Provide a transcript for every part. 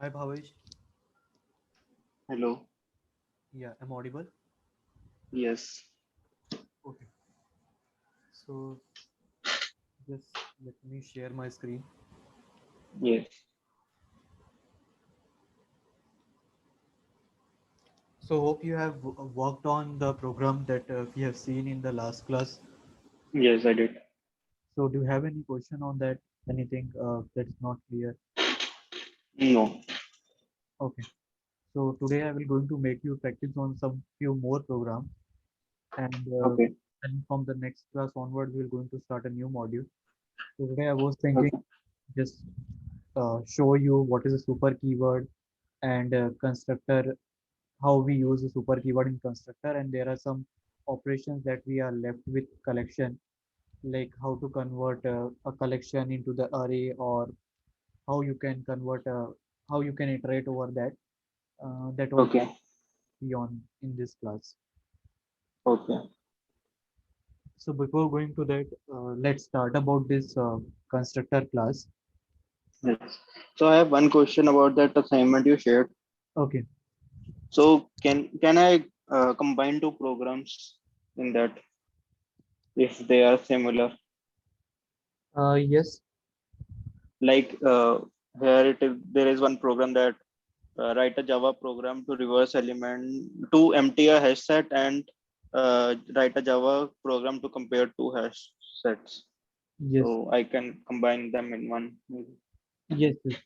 Hi Bhavesh. Hello. Yeah, I'm audible. Yes. Okay. So just let me share my screen. Yes. So hope you have worked on the program that we have seen in the last class. Yes, I did. So do you have any question on that? Anything that's not clear? No. Okay. So today I will going to make you practice on some few more programs, Okay. and from the next class onward we are going to start a new module. So today I was thinking Okay. just show you what is a super keyword and constructor, how we use the super keyword in constructor, and there are some operations that we are left with collection, like how to convert a collection into the array, or how you can convert how you can iterate over that. That all Okay. be on in this class. Okay. So before going to that, let's start about this constructor class. Yes. So I have one question about that assignment you shared. Okay. So can I combine two programs in that if they are similar? Yes. Like here it is. There is one program that write a Java program to reverse element to empty a hash set and write a Java program to compare two hash sets. Yes. So I can combine them in one. Maybe. Yes. Yes.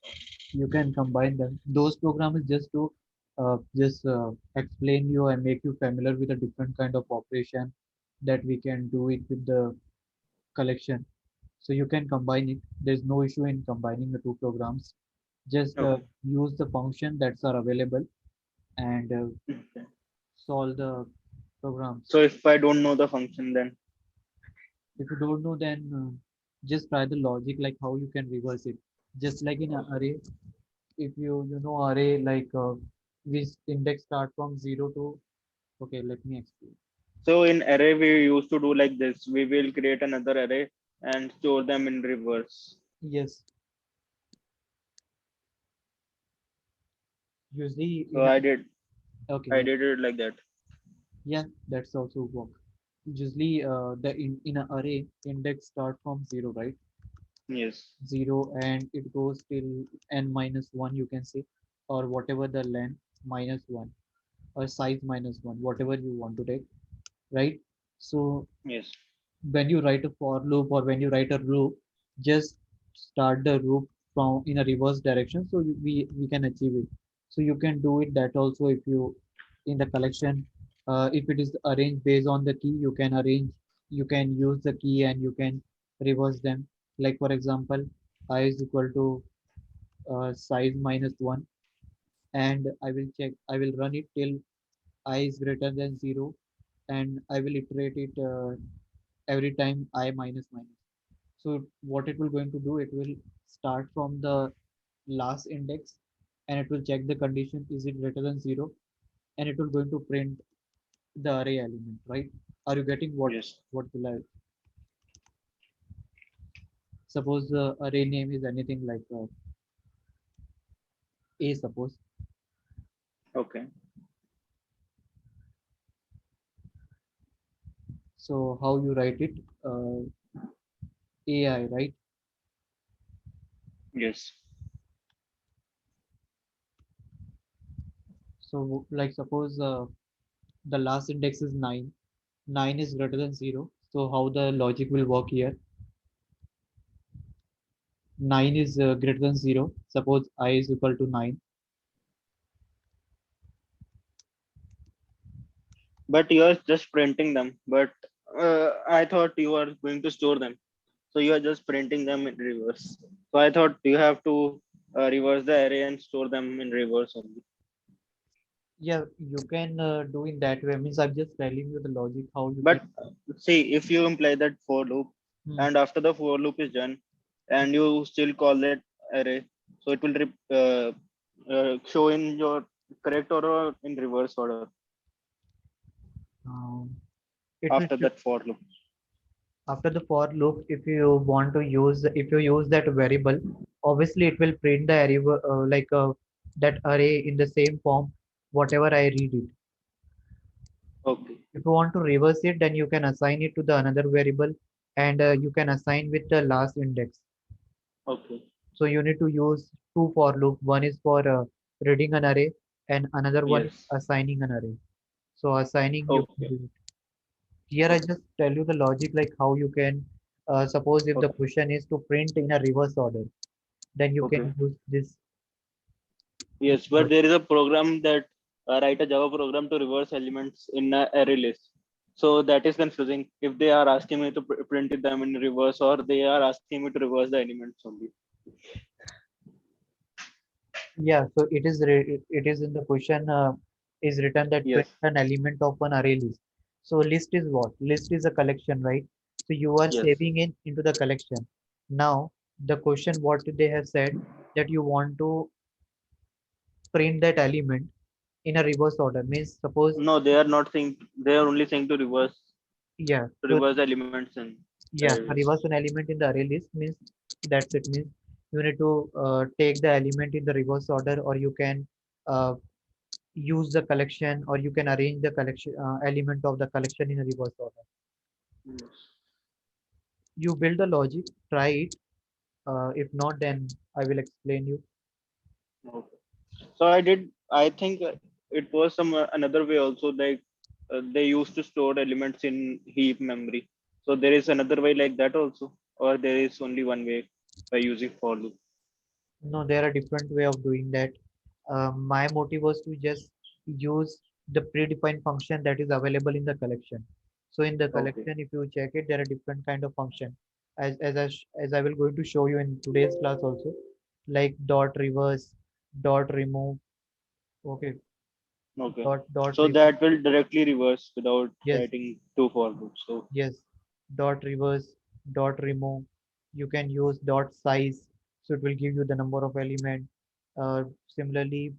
You can combine them. Those programs is just to just explain you and make you familiar with a different kind of operation that we can do it with the collection. So you can combine it. There's no issue in combining the two programs. Just Okay. use the function that's are available and Okay. solve the programs. So if I don't know the function, then If you don't know, then just try the logic, like how you can reverse it. Just like in an array, if you know array, like we index start from 0 to, okay, let me explain. so in array we used to do like this. We will create another array and store them in reverse. Yes, usually So in a, okay, I yeah, did it like that. yeah, that's also work. Usually the in an array index start from 0, right? Yes. 0 and it goes till n minus 1, you can say, or whatever the length minus 1 or size minus 1, whatever you want to take, right? So Yes. when you write a for loop or when you write a loop, just start the loop from in a reverse direction, so we can achieve it. So you can do it that also. If you in the collection, if it is arranged based on the key, you can arrange, you can use the key and you can reverse them. Like for example, I is equal to size minus 1, and I will run it till I is greater than 0, and I will iterate it every time I minus minus. So what it will going to do, it will start from the last index and it will check the condition, is it greater than 0, and it will going to print the array element, right? Are you getting Yes. what will I, suppose the array name is anything like a, suppose. Okay. So how you write it, AI, right? Yes. So like suppose the last index is 9, 9 is greater than 0, so how the logic will work here, 9 is greater than 0, suppose I is equal to 9. But you are just printing them. But I thought you are going to store them. So you are just printing them in reverse. So I thought you have to reverse the array and store them in reverse only. Yeah, you can do in that way. Means I'm just telling you the logic how you can. But see, if you imply that for loop, Hmm. and after the for loop is done, and you still call that array, so it will show in your correct order or in reverse order Um, it will after show that for loop. after the for loop. If you want to use, if you use that variable, obviously it will print the variable, like that array in the same form, whatever I read it. Okay. If you want to reverse it, then you can assign it to the another variable, and you can assign with the last index. Okay. So you need to use two for loop. One is for reading an array, and another one is Yes. assigning an array. So assigning you can Okay. do it. Here I just tell you the logic like how you can suppose if the Okay. question is to print in a reverse order, then you Okay. can use this. Yes, but there is a program that write a Java program to reverse elements in a array list. So that is confusing. If they are asking me to print them in reverse, or they are asking me to reverse the elements only. Yeah, so it is in the question is written that Yes. print an element of an array list. So list is what? List is a collection, right? So you are Yes. saving it into the collection. Now the question what they have said that you want to print that element in a reverse order means suppose No, they are not saying. They are only saying yeah to to reverse elements in the yeah array list. reverse an element in the array list means that's it means you need to take the element in the reverse order or you can uh, use the collection or you can arrange the collection element of the collection in a reverse order. Yes. You build the logic, try it. If not, then I will explain you. Okay. So I did. I think it was some another way also. Like they used to store elements in heap memory. So there is another way like that also, or there is only one way by using for loop. No, there are different way of doing that. My motive was to just use the predefined function that is available in the collection. So in the Okay. collection, if you check it, there are different kind of function. As I will going to show you in today's class also, like dot reverse, dot remove. Okay, Okay. dot So reverse. that will directly reverse without Yes, writing two for loops. So yes, dot reverse, dot remove. You can use dot size, so it will give you the number of element. Similarly,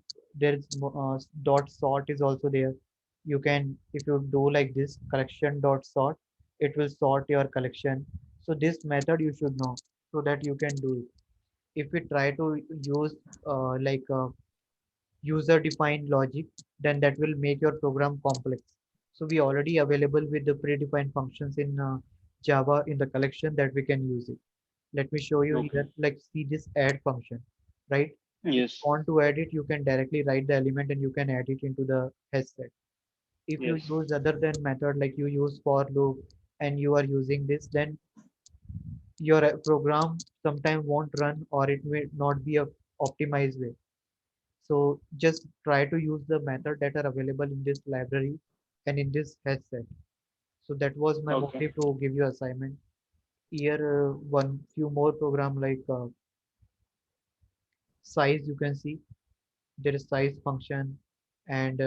dot sort is also there. You can, if you do like this, collection dot sort, it will sort your collection. So this method you should know so that you can do it. If we try to use like user defined logic, then that will make your program complex. So we already available with the predefined functions in Java in the collection that we can use it. Let me show you okay. here, like see this add function, right? If you Yes. want to add it, you can directly write the element and you can add it into the hash set. If you Yes. use other than method, like you use for loop and you are using this, then your program sometime won't run or it may not be a optimized way. So just try to use the method that are available in this library and in this headset. So that was my Okay. motive to give you assignment. Here, one few more program like size you can see there is size function and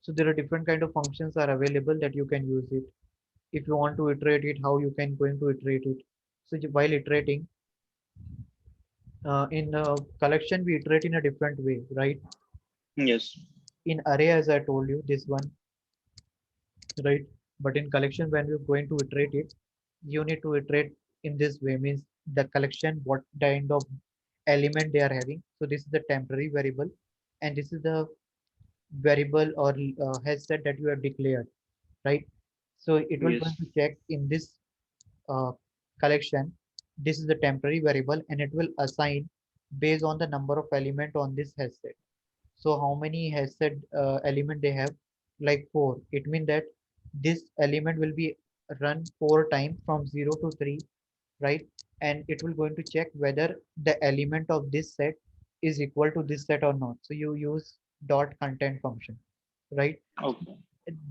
so there are different kind of functions are available that you can use it. If you want to iterate it, how you can going to iterate it. So while iterating in collection, we iterate in a different way, right? Yes. In array, as I told you, this one right? But in collection, when we're going to iterate it, you need to iterate in this way, means the collection, what kind of element they are having. So this is the temporary variable, and this is the variable or hash set that you have declared, right? So it will Yes. going to check in this uh, collection. This is the temporary variable, and it will assign based on the number of element on this hash set. So how many has said element they have? Like four. It means that this element will be run four times from 0 to 3, right? And it will going to check whether the element of this set is equal to this set or not. So you use dot content function, right? Okay.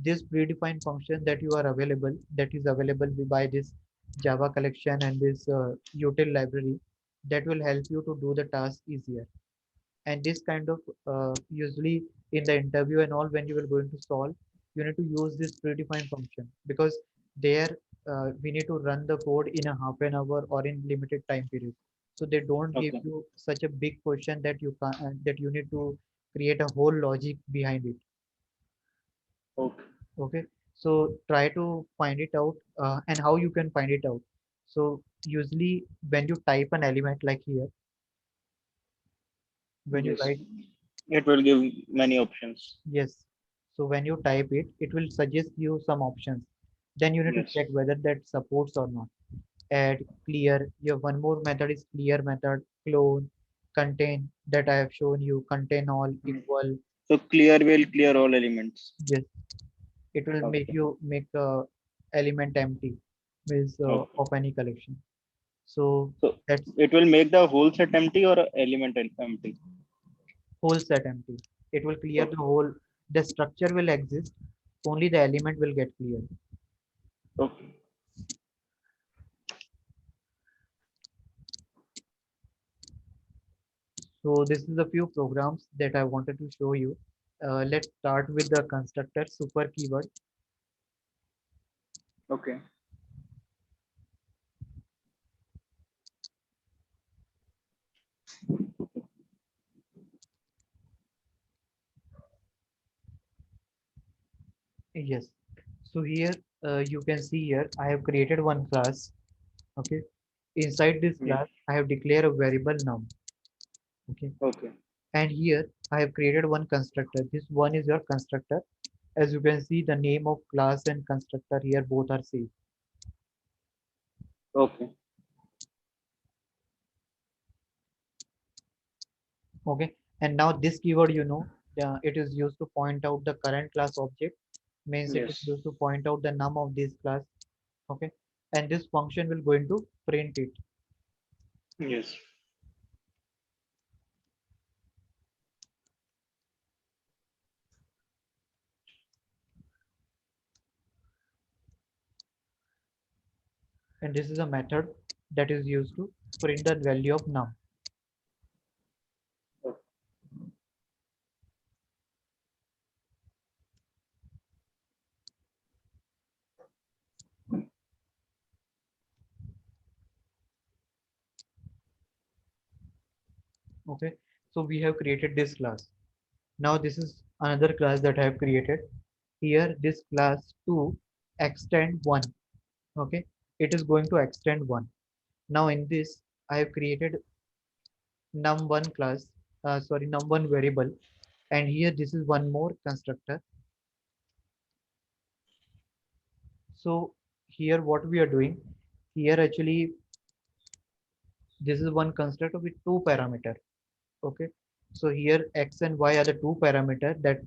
This predefined function that you are available, that is available by this Java collection and this util library, that will help you to do the task easier. And this kind of usually in the interview and all when you are going to solve, you need to use this predefined function because there we need to run the code in a half an hour or in limited time period. So they don't give Okay. you such a big question that you can that you need to create a whole logic behind it. Okay. Okay, so try to find it out and how you can find it out. So usually when you type an element like here, When you Yes. write, It will give many options. yes. So when you type it, it will suggest you some options. Then you need to Yes. check whether that supports or not. Add, clear. Your one more method is clear method, clone, contain that I have shown you, contain all, Mhm. equal. So clear will clear all elements. Yes, it will make Okay. you make element empty, means Okay. of any collection. So So that's it will make the whole set empty or element empty. whole set empty. It will clear the Okay. whole, the structure will exist, only the element will get clear. Okay. So this is a few programs that I wanted to show you. Let's start with the constructor super keyword. Okay. Yes. So here you can see here I have created one class. Okay. Inside this Yeah. class I have declared a variable num. Okay. Okay. And here I have created one constructor. This one is your constructor. As you can see, the name of class and constructor here both are same. Okay. Okay. And now this keyword, it is used to point out the current class object. Means it is Yes. used to point out the num of this class. Okay. And this function will going to print it. Yes. And this is a method that is used to print the value of num. Okay. Okay. So we have created this class. Now this is another class that I have created. Here this class to extend one. Okay. It is going to extend one. Now in this I have created num1 class, sorry, num1 variable. And here this is one more constructor. So here what we are doing, here actually this is one constructor with two parameter. Okay. So here x and y are the two parameter that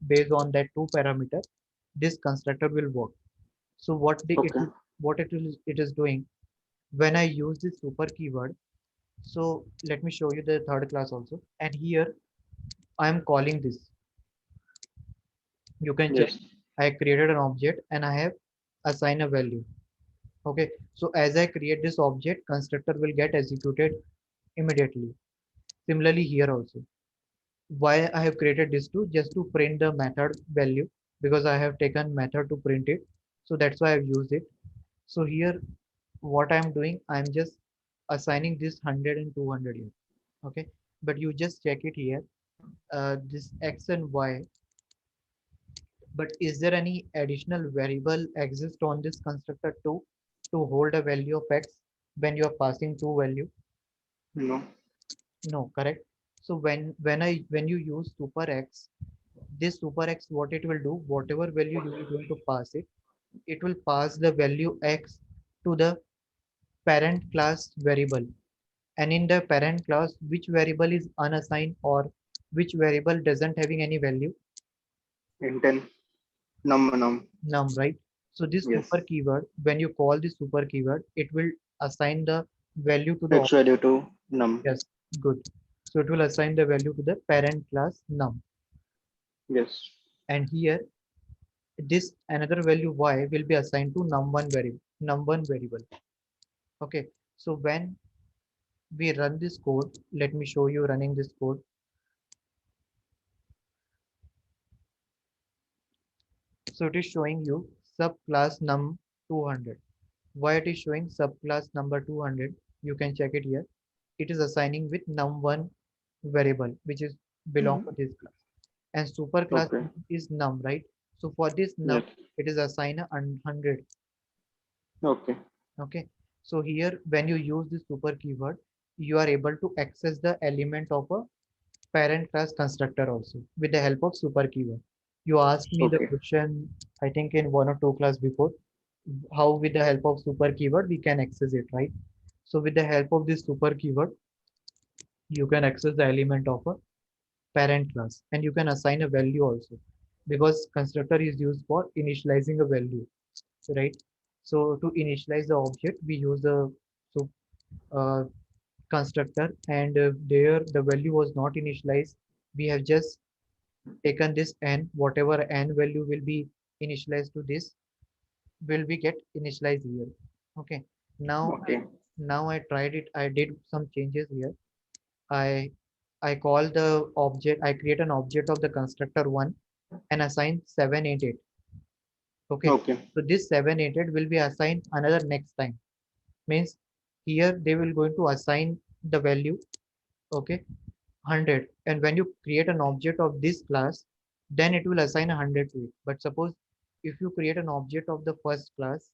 based on that two parameter, this constructor will work. So Okay. it is doing when I use this super keyword. So let me show you the third class also. And here I am calling this. You can check. Yes. I created an object and I have assigned a value. Okay. So as I create this object, constructor will get executed immediately. Similarly here also. Why I have created this too, just to print the method value, because I have taken method to print it. So that's why I've used it. So here what I'm doing, I'm just assigning this 100 and 200 here. Okay. But you just check it here. This x and y. But is there any additional variable exist on this constructor too to hold a value of x when you are passing two value? No. No, correct. So when you use super x, this super x, what it will do, whatever value you are going to pass it, it will pass the value x to the parent class variable. And in the parent class, which variable is unassigned or which variable doesn't having any value? Intent. Num. Num, right? So this Yes. super keyword, when you call this super keyword, it will assign the value to the X value to num. yes, good. So it will assign the value to the parent class num. Yes. And here this another value y will be assigned to num1 variable. Okay. So when we run this code, let me show you running this code. So it is showing you subclass num 200. Why it is showing subclass number 200? You can check it here. It is assigning with num1 variable, which is belong to Mhm. this class. And super class Okay. is num, right? So for this num, Yes. it is assigned a 100. Okay. Okay. So here, when you use the super keyword, you are able to access the element of a parent class constructor also with the help of super keyword. You asked me the Okay. question, I think in one or two class before, how with the help of super keyword we can access it, right? So with the help of this super keyword, you can access the element of a parent class and you can assign a value also because constructor is used for initializing a value, right? So to initialize the object, we use the so uh, constructor, and there the value was not initialized. We have just taken this n, whatever n value will be initialized to this will be get initialized here. Okay. Now I Okay. now I tried it. I did some changes here. I I call the object. I create an object of the constructor one and assign 788. Okay. Okay. So this 788 will be assigned another next time. Means here they will going to assign the value. Okay, 100, and when you create an object of this class, then it will assign 100 to it. But suppose if you create an object of the first class,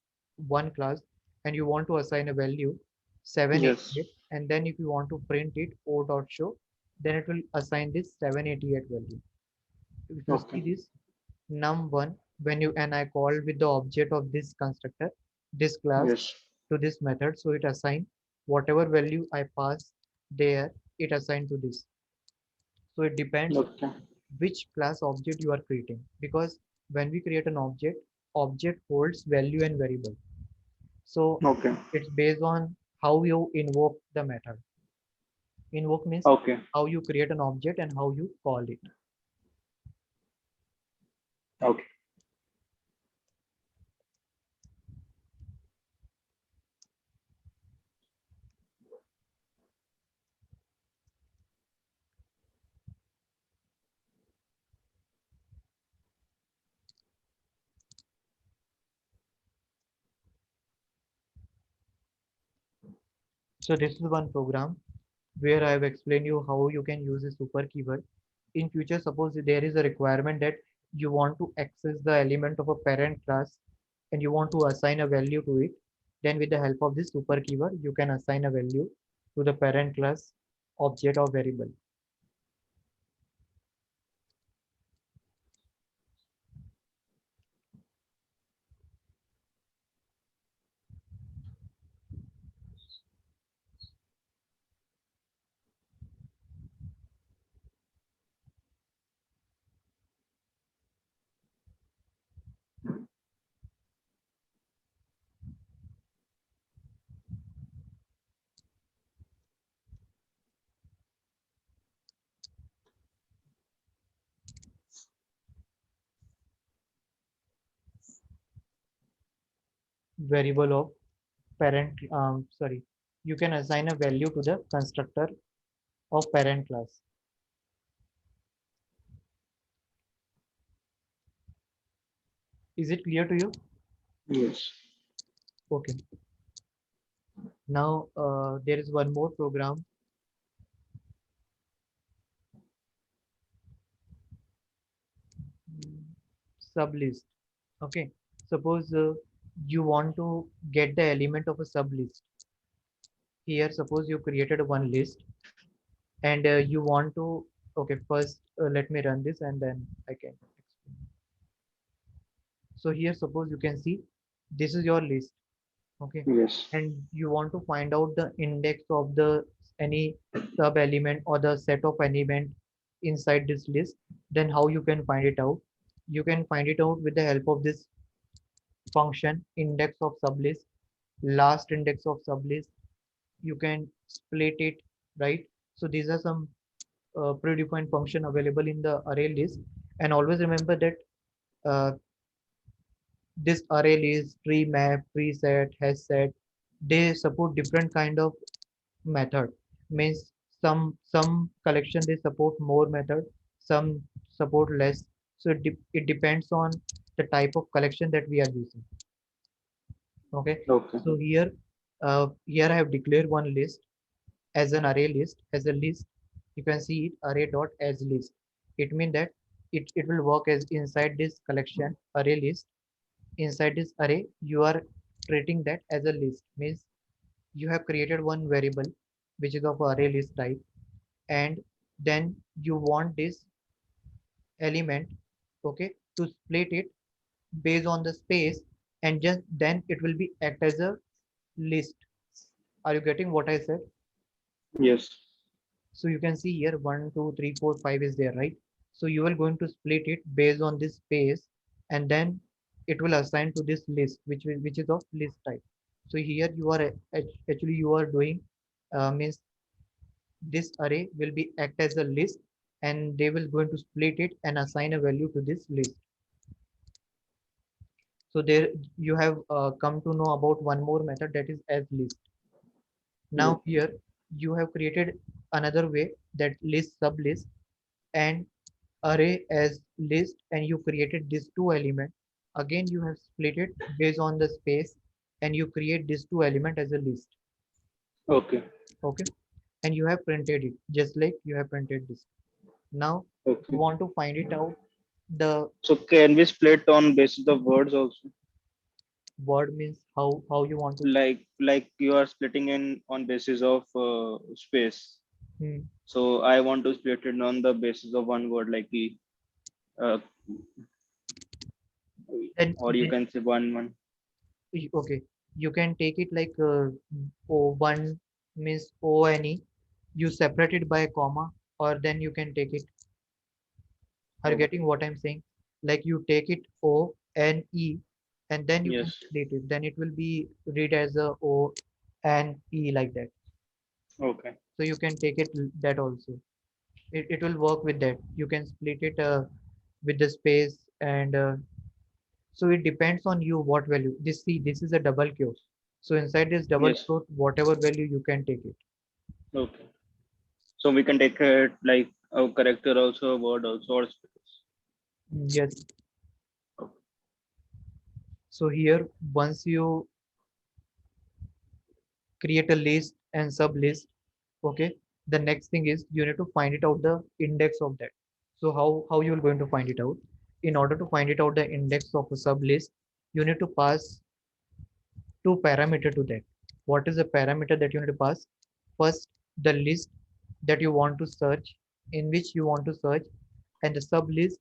one class, and you want to assign a value Yes. 788, and then if you want to print it o dot show, then it will assign this 788 value. If you see Okay. this num1, when you and I call with the object of this constructor, this class Yes. to this method, so it assign whatever value I pass there, it assigned to this. So it depends Okay. which class object you are creating, because when we create an object holds value and variable. So Okay. it's based on how you invoke the method. Invoke means Okay. how you create an object and how you call it. Okay. So this is one program where I have explained you how you can use a super keyword. In future, suppose there is a requirement that you want to access the element of a parent class and you want to assign a value to it, then with the help of this super keyword, you can assign a value to the parent class object or variable. Variable of parent, sorry, you can assign a value to the constructor of parent class. Is it clear to you? Yes. Okay. Now there is one more program. Sublist. Okay. Suppose you want to get the element of a sublist. Here, suppose you created one list and you want to, okay, first let me run this and then I can explain. So here, suppose you can see this is your list. Okay. Yes. And you want to find out the index of the any sub element or the set of element inside this list, then how you can find it out? You can find it out with the help of this function index of sublist, last index of sublist. You can split it, right? So these are some predefined function available in the array list. And always remember that uh, this array list, tree map, preset, hash set, they support different kind of method. Means some collection they support more method, some support less. So it depends on the type of collection that we are using. Okay. Okay. So here I have declared one list as an array list, as a list. You can see it array dot as list. It means that it will work as inside this collection array list. Inside this array, you are treating that as a list. Means you have created one variable which is of array list type, and then you want this element, okay, to split it based on the space, and just then it will be act as a list. Are you getting what I said? Yes. So you can see here 1, 2, 3, 4, 5 is there, right? So you are going to split it based on this space, and then it will assign to this list, which is of list type. So here you are actually you are doing means this array will be act as a list, and they will going to split it and assign a value to this list. So there you have come to know about one more method, that is as list. Yes. Now here you have created another way, that list sublist and array as list, and you created these two element. Again you have split it based on the space, and you create these two element as a list. Okay. Okay, and you have printed it just like you have printed this. Now you Okay. want to find it out the So can we split on basis of words also? word, means how you want to. Like you are splitting in on basis of space. Hmm. So I want to split it on the basis of one word, like uh, Then, or you can say one. okay, you can take it like O1 means ONE, you separate it by a comma, or then you can take it. Are you getting Okay. what I'm saying? Like you take it ONE, and then you can Yes. split it, then it will be read as a ONE, like that. Okay. So you can take it that also. It will work with that. You can split it with the space, and so it depends on you what value. This is a double quote. So inside this double Yes. quote, whatever value you can take it. Okay. So we can take it like a character also, a word also, or space. Yes. So here, once you create a list and sub list, okay, the next thing is you need to find it out the index of that. So how you are going to find it out? In order to find it out the index of a sub list, you need to pass two parameter to that. What is the parameter that you need to pass? First, the list that you want to search, in which you want to search, and the sub list,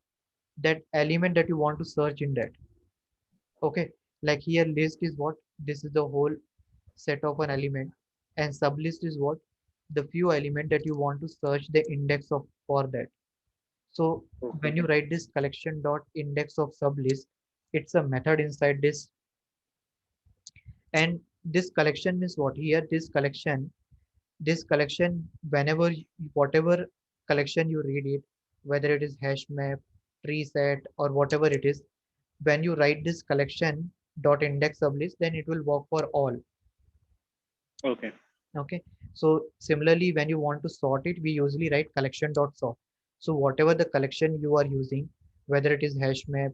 that element that you want to search in that. Okay, like here list is what? This is the whole set of an element, and sublist is what? The few element that you want to search the index of for that. So when Okay. you write this collection dot index of sublist, it's a method inside this, and this collection is what? Here this collection, whenever whatever collection you read it, whether it is hash map, tree set, or whatever it is, when you write this collection dot index sublist, then it will work for all. Okay. Okay, so similarly when you want to sort it, we usually write collection dot sort. So whatever the collection you are using, whether it is hash map,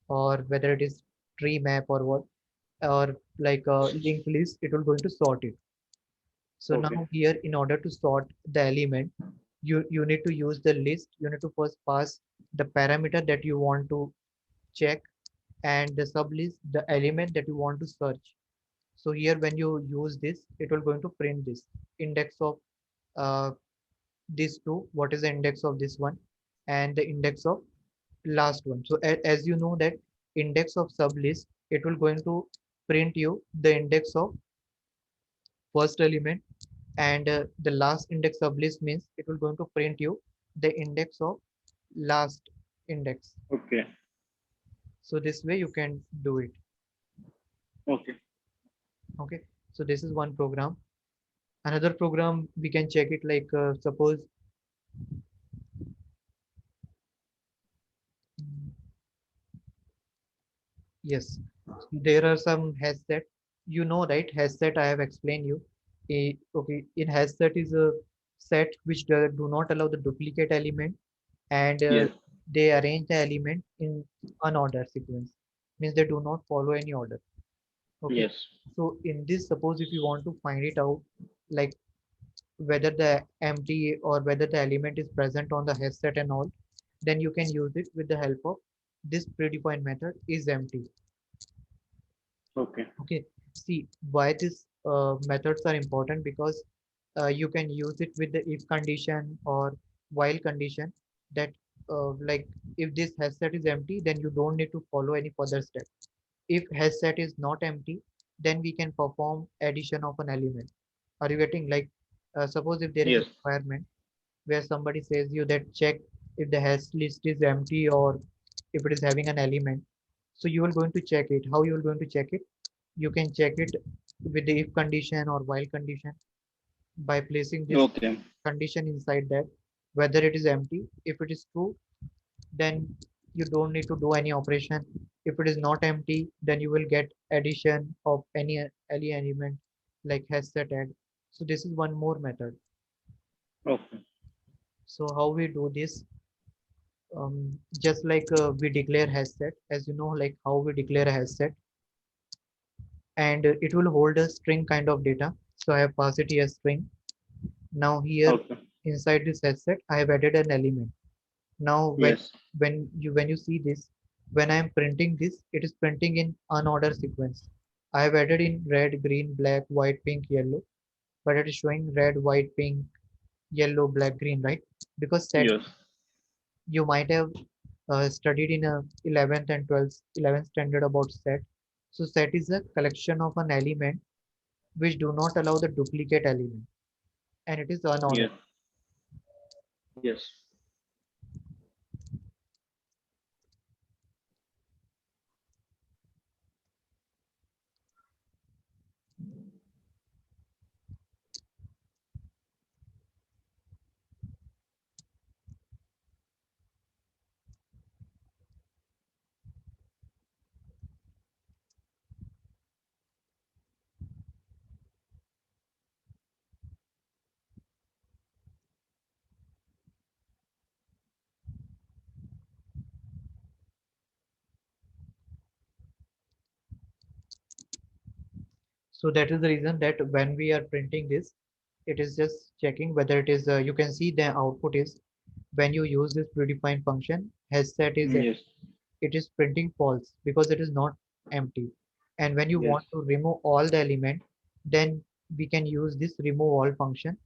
or whether it is tree map, or what, or like a linked list, it will going to sort it. So Okay. now here, in order to sort the element, you need to use the list. You need to first pass the parameter that you want to check, and the sublist, the element that you want to search. So here when you use this, it will going to print this index of uh, these two. What is the index of this one, and the index of last one. So as you know that index of sublist, it will going to print you the index of first element, and the last index of list means it will going to print you the index of last index. Okay. So this way you can do it. Okay. Okay, so this is one program. Another program we can check it, like suppose mm, yes, there are some hash set, you know, right? Hash set I have explained you. Okay, in hash set is a set which do not allow the duplicate element, and Yes. they arrange the element in unordered sequence, means they do not follow any order. Okay, Yes. so in this, suppose if you want to find it out, like whether the empty or whether the element is present on the hash set and all, then you can use it with the help of this predefined method is empty. Okay. Okay, see why these methods are important, because you can use it with the if condition, or while condition, that like if this hash set is empty, then you don't need to follow any further step. If hash set is not empty, then we can perform addition of an element. Are you getting, like, suppose if there is a Yes. requirement where somebody says you that check if the hash list is empty or if it is having an element. So you are going to check it. How you are going to check it? You can check it with the if condition or while condition by placing this Okay. condition inside that, whether it is empty. If it is true, then you don't need to do any operation. If it is not empty, then you will get addition of any element like hash set add. So this is one more method. Okay. So how we do this? Just like we declare hash set, as you know, like how we declare a hash set, and it will hold a string kind of data. So I have passed it here string. Now here Okay. inside this hash set, I have added an element. Now Yes. when you see this, when I am printing this, it is printing in unordered sequence. I have added in red, green, black, white, pink, yellow, but it is showing red, white, pink, yellow, black, green, right? Because sets Yes. you might have studied in a 11th and 11th standard about set. So set is a collection of an element which do not allow the duplicate element, and it is unordered. Yes. Yes. So that is the reason that when we are printing this, it is just checking whether it is, you can see the output is when you use this predefined function, has set is Yes. it is printing false because it is not empty. And when you Yes. want to remove all the element, then we can use this remove all function.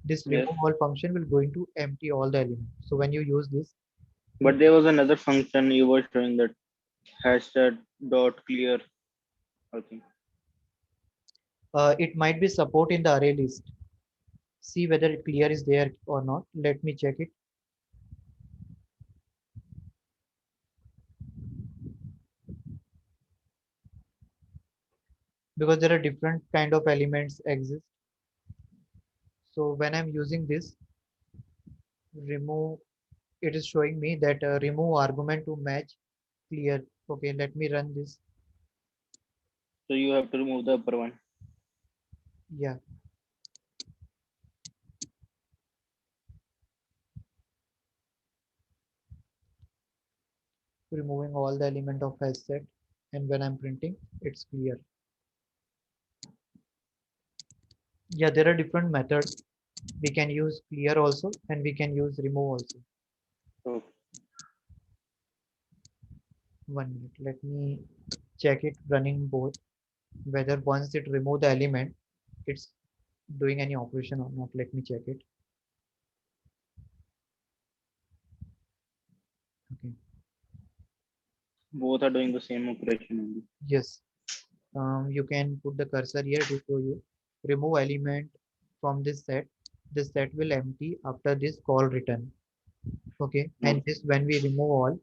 This Yes. remove all function will going to empty all the elements. So when you use this, But there was another function you were showing that hashtag dot clear. I think. it might be support in the array list. See whether clear is there or not. Let me check it. Because there are different kind of elements exist. So when I'm using this remove, it is showing me that remove argument to match clear. Okay, let me run this. So you have to remove the upper one. Yeah, removing all the element of hash set, and when I'm printing, it's clear. Yeah, there are different methods. We can use clear also, and we can use remove also. Okay. 1 minute. Let me check it running both. Whether once it remove the element, it's doing any operation or not. Let me check it. Okay. Both are doing the same operation only. Yes. You can put the cursor here to show you. Remove element from this set. This set will empty after this call return. Okay. And Okay. this when we remove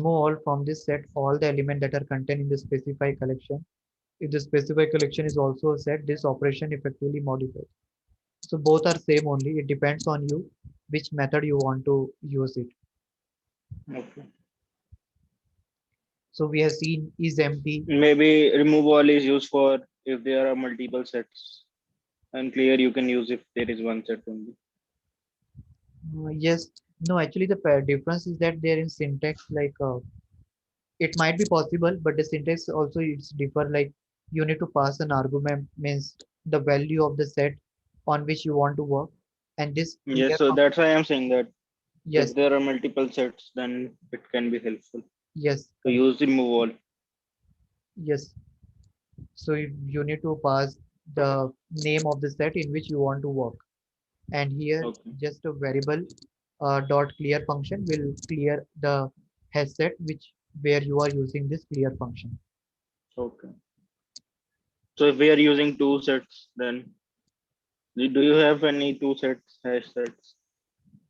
all from this set, all the element that are contained in the specified collection. If the specified collection is also a set, this operation effectively modifies. So both are same only. It depends on you which method you want to use it. Okay. So we have seen is empty. Maybe remove all is used for if there are multiple sets, and clear you can use if there is one set only. Yes. No, actually the difference is that they're in syntax. Like it might be possible, but the syntax also it's differ. Like you need to pass an argument means the value of the set on which you want to work, and this Yes. clear So function. that's why I'm saying that Yes. if there are multiple sets, then it can be helpful Yes. to Correct. use remove all. Yes. So you need to pass the name of the set in which you want to work. And here Okay. just a variable. dot clear function will clear the hash set which where you are using this clear function. Okay. So if we are using two sets, then do you have any two sets, hash sets?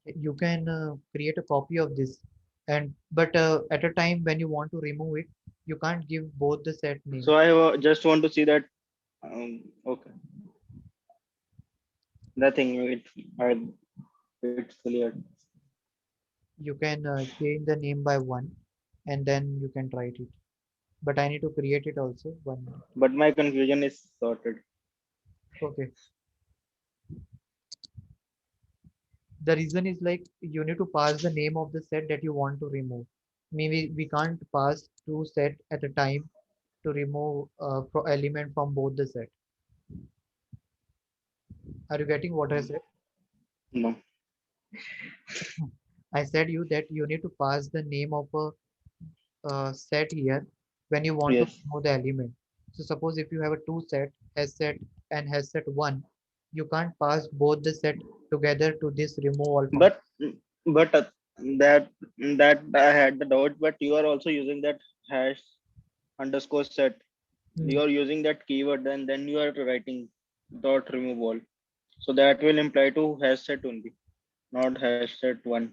You can create a copy of this, and but at a time when you want to remove it, you can't give both the set name. So I just want to see that. Okay, nothing. It's clear. You can change the name by one, and then you can write it. But I need to create it also. 1 minute. But my confusion is sorted. Okay. The reason is like you need to pass the name of the set that you want to remove. Maybe we can't pass two set at a time to remove element from both the set. Are you getting what I said? No. I said you that you need to pass the name of a set here when you want to Yes. remove the element. So suppose if you have a two set, has set and has set one, you can't pass both the set together to this remove all function. But but that that I had the doubt. But you are also using that hash underscore set. Hmm. You are using that keyword, and then you are writing dot remove all. So that will imply to hash set only, not hash set one.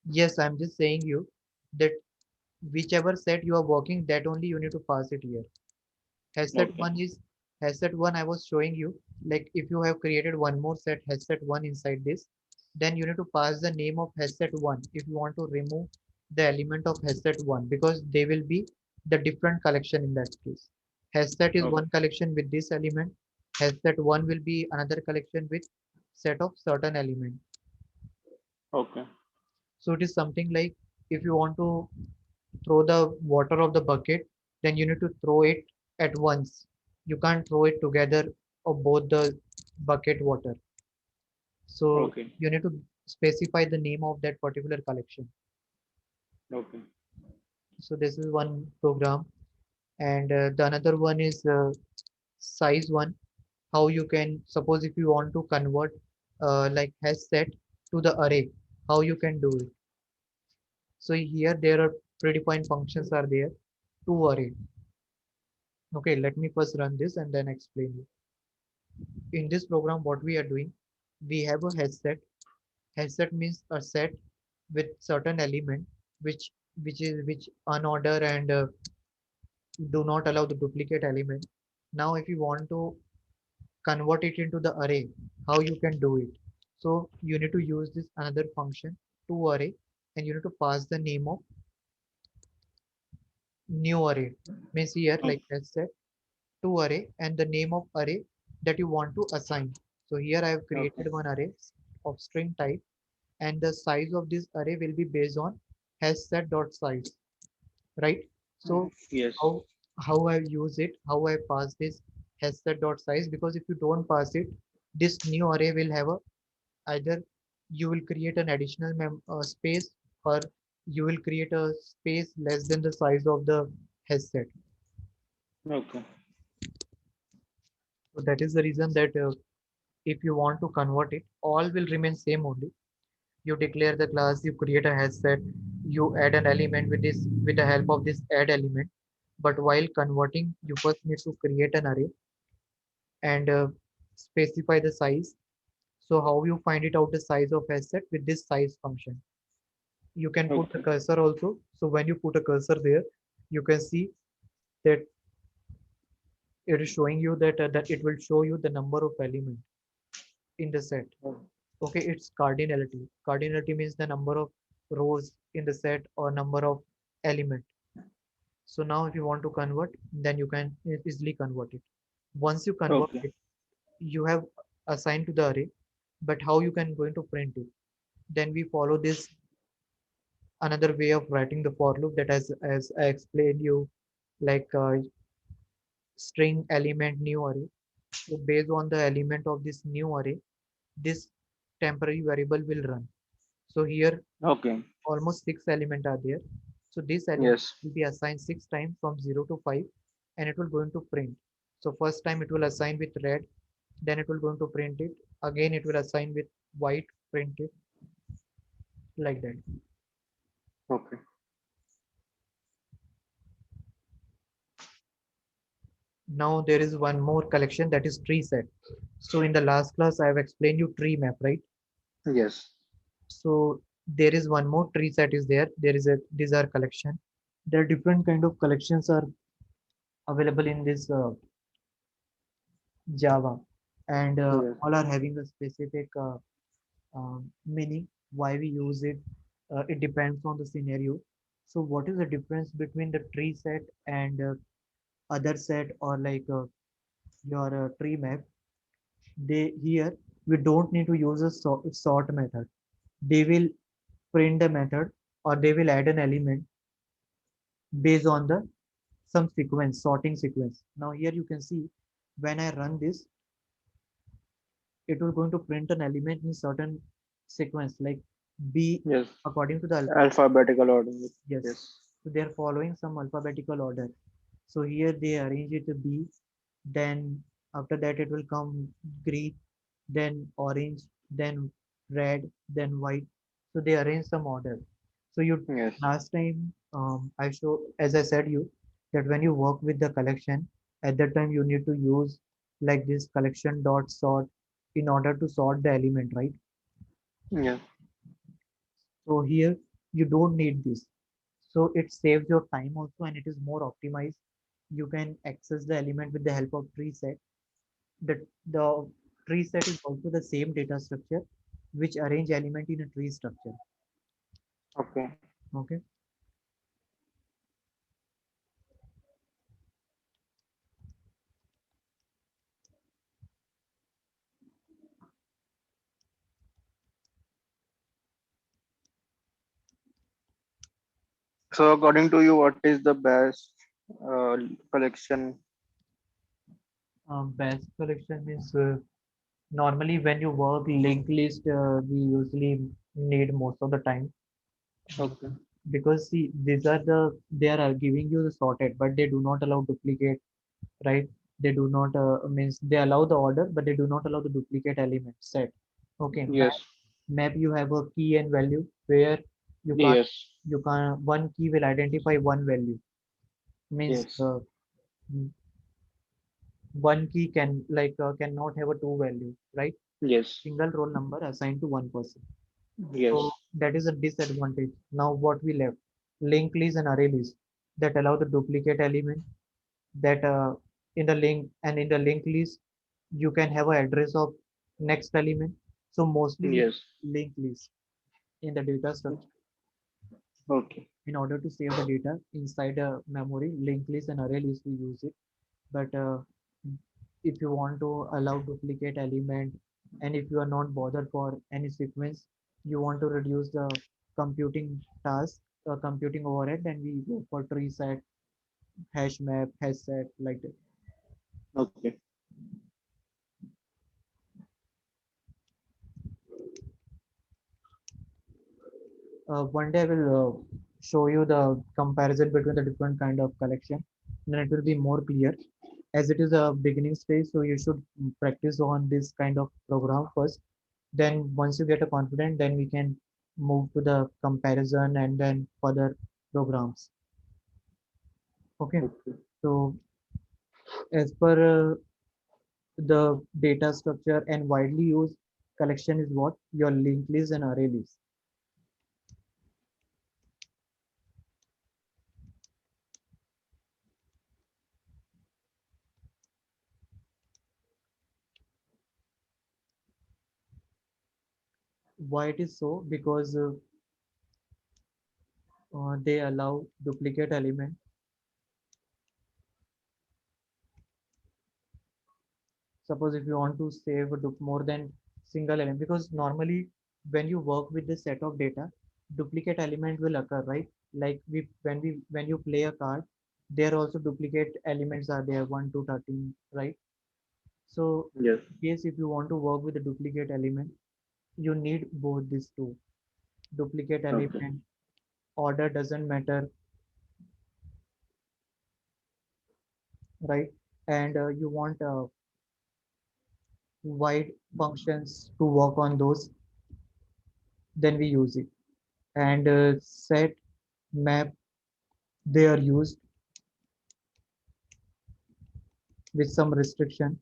Yes, I'm just saying you that whichever set you are working, that only you need to pass it here. Headset Okay. one is headset one I was showing you. Like if you have created one more set headset one inside this, then you need to pass the name of headset one if you want to remove the element of headset one because they will be the different collection in that case. Headset is Okay. one collection with this element. Headset one will be another collection with set of certain element. Okay. So it is something like if you want to throw the water of the bucket, then you need to throw it at once. You can't throw it together of both the bucket water. So Okay. you need to specify the name of that particular collection. Okay. So this is one program, and the another one is size one. How you can suppose if you want to convert like has set to the array, how you can do it. So here there are predefined functions are there to array. Okay, let me first run this and then explain you. In this program, what we are doing, we have a headset. Headset means a set with certain element which unorder and do not allow the duplicate element. Now, if you want to convert it into the array, how you can do it? So you need to use this another function to array, and you need to pass the name of new array. Means here Okay. like headset to array and the name of array that you want to assign. So here I have Okay. created one array of string type, and the size of this array will be based on has set dot size, right? So Yes. how how I use it, how I pass this has set dot size, because if you don't pass it, this new array will have a either you will create an additional space, or you will create a space less than the size of the has set. Okay. So that is the reason that if you want to convert it, all will remain same only. You declare the class, you create a hash set, you add an element with this with the help of this add element. But while converting, you first need to create an array and specify the size. So how you find it out the size of hash set with this size function. You can put the Okay. cursor also. So when you put a cursor there, you can see that it is showing you that it will show you the number of element in the set. Okay, it's cardinality. Cardinality means the number of rows in the set or number of element. So now if you want to convert, then you can easily convert it. Once you convert Okay. it, you have assigned to the array, but how you can going to print it? Then we follow this another way of writing the for loop that as I explained you, like string element new array. So based on the element of this new array, this temporary variable will run. So here Okay. almost six elements are there. So this element Yes. will be assigned six times from 0 to 5, and it will going to print. So first time it will assign with red, then it will going to print it. Again it will assign with white, print it. like that. Okay. Now there is one more collection, that is tree set. So in the last class I have explained you tree map, right? Yes. So there is one more tree set is there. There is a these are collection. There are different kind of collections are available in this Java, and Yes. all are having a specific meaning. Why we use it, it depends on the scenario. So what is the difference between the tree set and other set, or like your tree map? They here we don't need to use a sort method. They will print the method, or they will add an element based on the some sequence, sorting sequence. Now here you can see when I run this, it will going to print an element in certain sequence like B Yes. according to the alpha. Alphabetical order. Yes. Yes. So they are following some alphabetical order. So here they arrange it to B, then after that it will come green, then orange, then red, then white. So they arrange some order. So you Yes. last time I show as I said you that when you work with the collection, at that time you need to use like this collection dot sort in order to sort the element, right? Yeah. So here you don't need this. So it saves your time also, and it is more optimized. You can access the element with the help of tree set. The tree set is also the same data structure which arrange element in a tree structure. Okay. Okay. So according to you, what is the best uh, collection? Best collection is normally when you work linked list, we usually need most of the time. Okay. Because see, these are they are giving you the sorted, but they do not allow duplicate, right? They do not means they allow the order, but they do not allow the duplicate element set. Okay, Yes. map you have a key and value where you can't Yes. you can one key will identify one value, means Yes. mm, one key can like cannot have a two value, right? Yes. Single roll number assigned to one person. Yes. So that is a disadvantage. Now what we left? Linked list and array list that allow the duplicate element that in the link, and in the linked list you can have an address of next element. So mostly we Yes. linked list in the data structure Okay. in order to save the data inside a memory. Linked list and array list we use it, but if you want to allow duplicate element, and if you are not bothered for any sequence, you want to reduce the computing task, computing overhead, then we go for tree set, hash map, hash set, like that. Okay. One day I will show you the comparison between the different kind of collection, then it will be more clear. As it is a beginning stage, so you should practice on this kind of program first. Then once you get a confident, then we can move to the comparison and then further programs. Okay. Okay. So as per the data structure and widely used collection is what your linked list and array list. Why it is so? Because they allow duplicate element. Suppose if you want to save more than single element, because normally when you work with this set of data, duplicate element will occur, right? Like when you play a card, there also duplicate elements are there, 1 to 13, right? So Yes. yes, if you want to work with a duplicate element, you need both these two. Duplicate Okay. element, order doesn't matter, right? And you want wide functions to work on those, then we use it. and set, map, they are used with some restriction.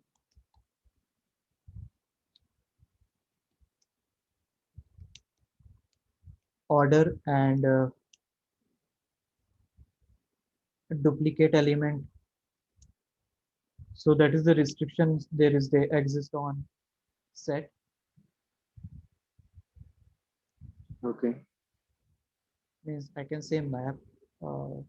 Order and duplicate element. So that is the restrictions they exist on set. Okay. Means I can say map. Uh,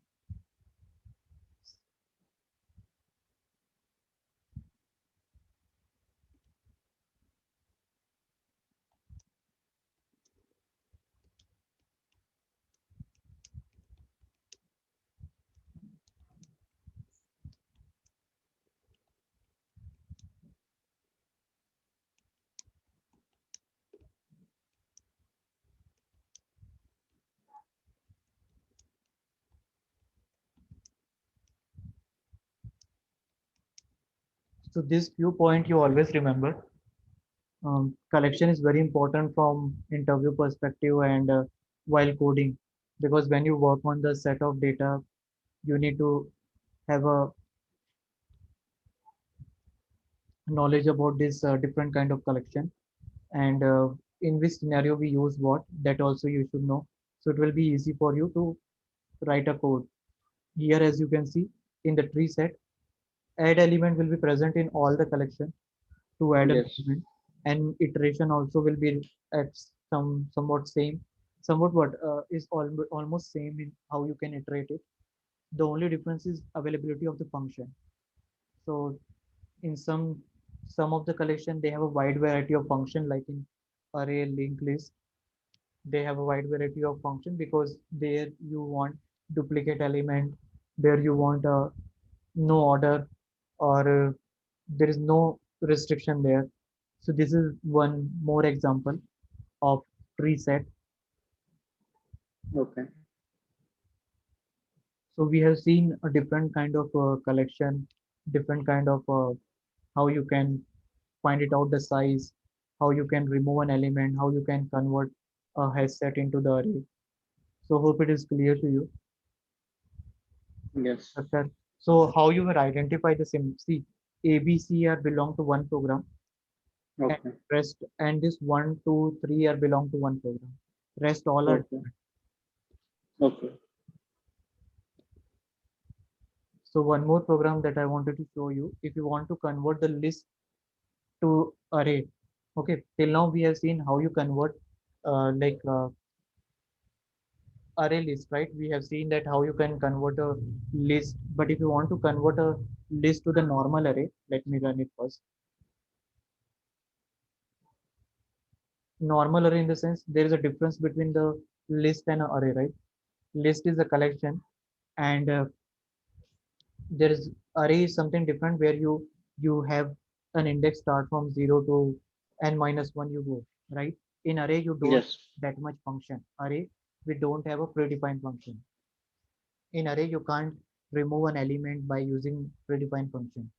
so this few point you always remember. Collection is very important from interview perspective and while coding, because when you work on the set of data, you need to have a knowledge about this different kind of collection, and in which scenario we use what, that also you should know. So it will be easy for you to write a code. Here, as you can see, in the tree set, add element will be present in all the collection to add an Yes. element, and iteration also will be at somewhat same, somewhat what is almost same in how you can iterate it. The only difference is availability of the function. So in some of the collection they have a wide variety of function, like in array, linked list, they have a wide variety of function, because there you want duplicate element, there you want no order, or there is no restriction there. So this is one more example of tree set. Okay. So we have seen a different kind of collection, different kind of how you can find it out the size, how you can remove an element, how you can convert a hash set into the array. So hope it is clear to you. Yes. Okay. So how you will identify the sim? See, A, B, C are belong to one program, and Okay. rest, and this one, two, three are belong to one program. Rest all are Okay. different. Okay. So one more program that I wanted to show you. If you want to convert the list to array, okay. Till now we have seen how you convert array list, right? We have seen that how you can convert a list. But if you want to convert a list to the normal array, let me run it first. Normal array in the sense there is a difference between the list and an array, right? List is a collection, and there is array is something different, where you have an index start from 0 to n minus 1 you go, right? In array you don't Yes. that much function. Array, we don't have a predefined function. In array you can't remove an element by using predefined function.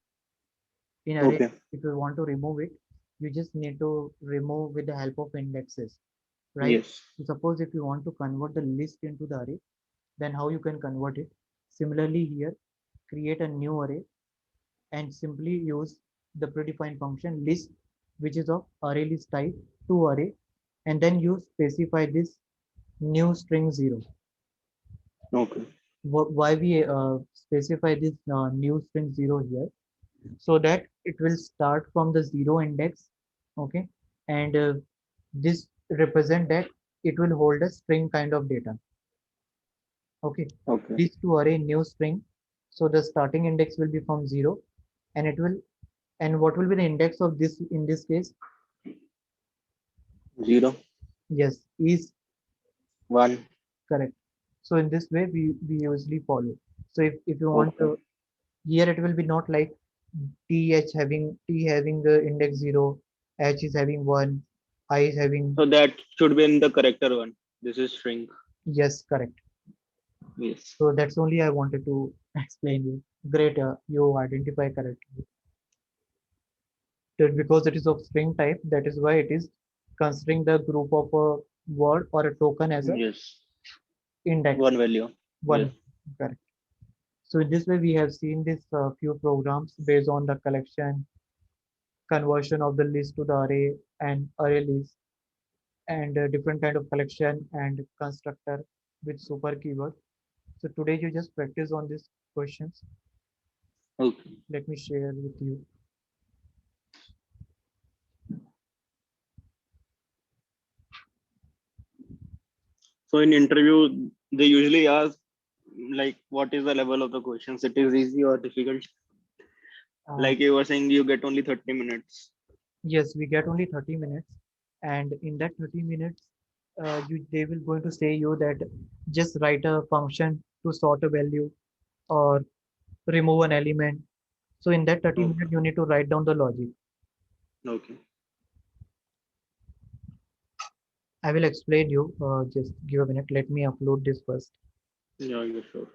In array, Okay. if you want to remove it, you just need to remove with the help of indexes, right? Yes. So suppose if you want to convert the list into the array, then how you can convert it? Similarly here, create a new array and simply use the predefined function list, which is of array list type, to array, and then you specify this new string 0. Okay. Why we specify this new string 0 here? So that it will start from the 0 index, okay, and this represent that it will hold a string kind of data, okay. Okay. This to array new string, so the starting index will be from 0, and it will, and what will be the index of this in this case? 0. Yes, is 1. correct. So in this way we usually follow. So if you want to, Okay. here it will be not like t having the index 0, h is having 1, I is having. So that should be in the character one. This is string. Yes, correct. Yes. So that's only I wanted to explain you. Great, you identify correctly. That because it is of string type, that is why it is considering the group of word or a token as a Yes. index. One value. Yes. One. Correct. So in this way, we have seen this few programs based on the collection, conversion of the list to the array and array list, and different kind of collection and constructor with super keyword. So today you just practice on these questions. Okay. Let me share with you. So in interview, they usually ask like, what is the level of the questions? It is easy or difficult? Uh, Like you were saying, you get only 30 minutes. yes, we get only 30 minutes, and in that 30 minutes, they will going to say you that just write a function to sort a value or remove an element. So in that 30 Okay. minutes, you need to write down the logic. Okay. I will explain you. Just give a minute. Let me upload this first. Yeah, yeah, sure.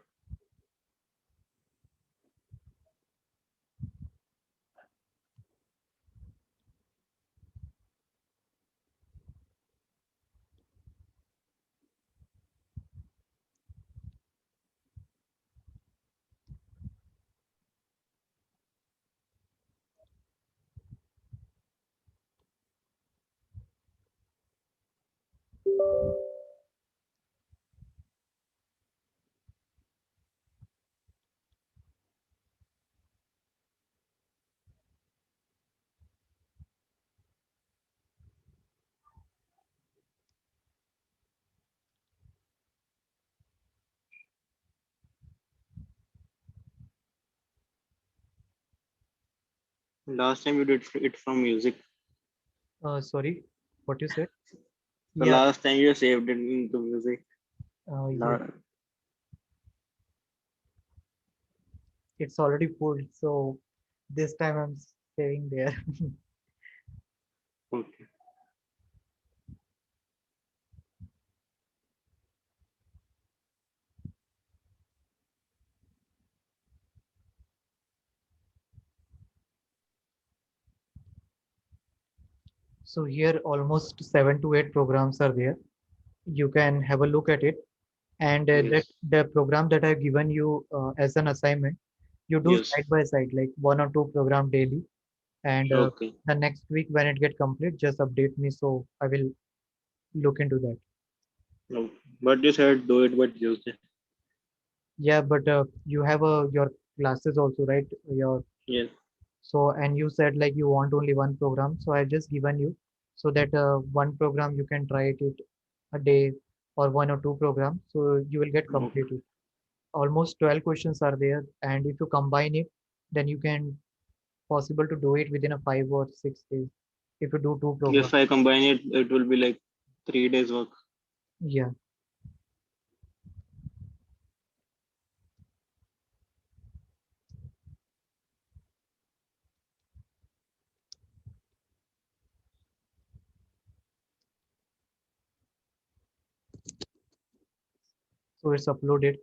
Last time you did it from music. Sorry, what you said? The Yeah, last time you saved it into music. yes, La- it's already full. So this time I'm saving there. Okay. So here almost 7 to 8 programs are there. You can have a look at it, and that Yes. the program that I've given you as an assignment, you do Yes. side by side, like 1 or 2 program daily, and Okay. the next week when it get complete, just update me so I will look into that. No. But you said do it by Tuesday. Yeah, but you have your classes also, right? Your Yes. so and you said like you want only one program, so I just given you so that one program you can try it a day or 1 or 2 programs, so you will get Okay. completed. Almost 12 questions are there, and if you combine it, then you can possible to do it within a 5 or 6 days if you do two If programs. I combine it, it will be like 3 days work. Yeah. So it's uploaded.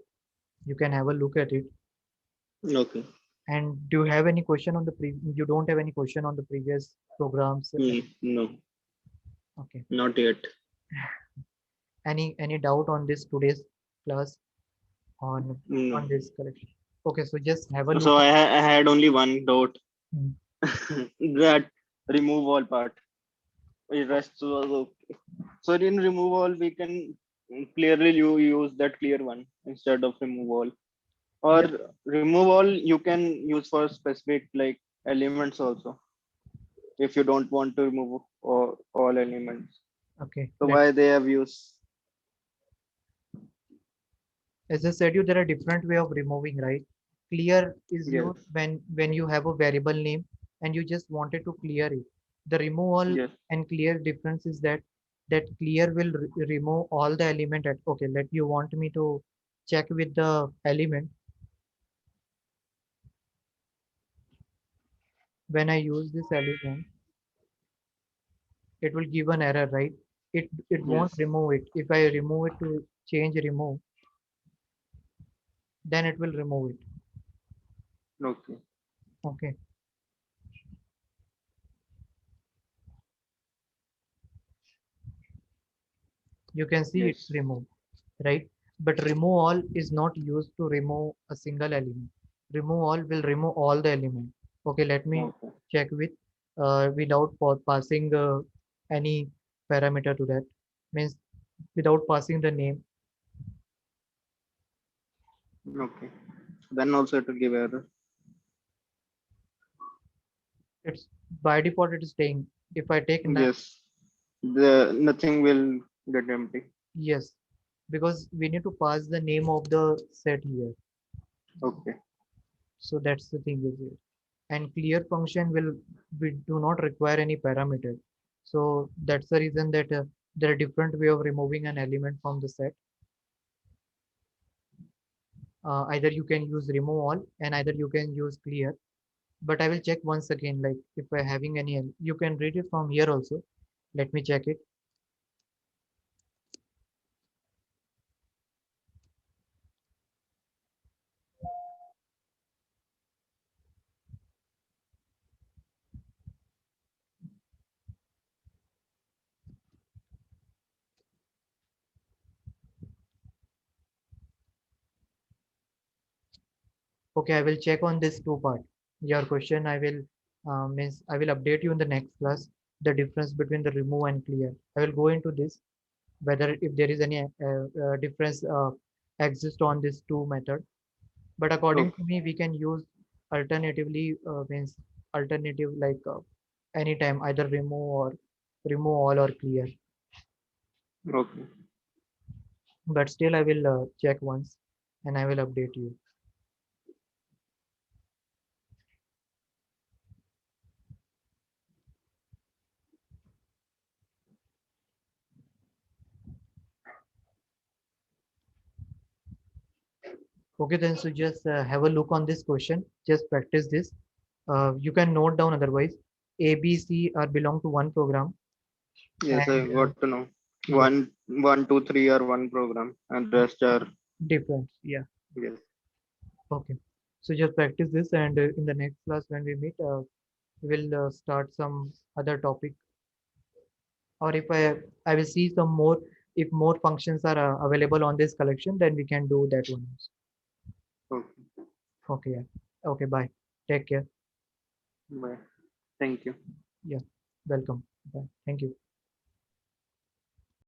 You can have a look at it. Okay. And do you have any question on the you don't have any question on the previous programs? No, Okay. not yet. Any doubt on this today's class No. on this collection? Okay, so just have a look. So I had only one doubt. Mm. That remove all part. The rest was okay. So in remove all, we can clearly you use that clear one instead of remove all. Or Yep. remove all you can use for specific like elements also. If you don't want to remove all elements. Okay. So why they have used. As I said, you there are different way of removing, right? Clear is Yes. used when you have a variable name and you just wanted to clear it. The removal Yes. and clear difference is that clear will remove all the element at okay. Let you want me to check with the element when I use this element, it will give an error, right? It won't Yes. remove it. If I remove it to change remove, then it will remove it. Okay. Okay. You can see it's Yes. removed, right? But remove all is not used to remove a single element. Remove all will remove all the element. Okay, let me Okay. check with without passing any parameter to that. Means without passing the name. Okay. Then also it will give error. It's by default it is staying. If I take none, Yes. The nothing will get empty. yes, because we need to pass the name of the set here. Okay. So that's the thing is it. And clear function will we do not require any parameter. So that's the reason that there are different way of removing an element from the set. Either you can use remove all and either you can use clear. But I will check once again, like if we're having any, you can read it from here also. Let me check it. Okay, I will check on this two part. Your question, I will means I will update you in the next class the difference between the remove and clear. I will go into this whether if there is any difference exist on these two method. But according Okay. to me, we can use alternatively means alternative like anytime either remove all or clear. Okay. But still, I will check once and I will update you. Okay, then so just have a look on this question. Just practice this. You can note down otherwise. A, B, C are belong to one program, Yes, I and got to know. yeah, One, two, three are one program, and rest are different. Yeah. yes. Okay. So just practice this, and in the next class when we meet, we'll start some other topic. Or if I will see some more, if more functions are available on this collection, then we can do that one also. Okay. Okay. Yeah. Okay. Bye. Take care. Bye. Thank you. Yeah. Welcome. Bye. Thank you.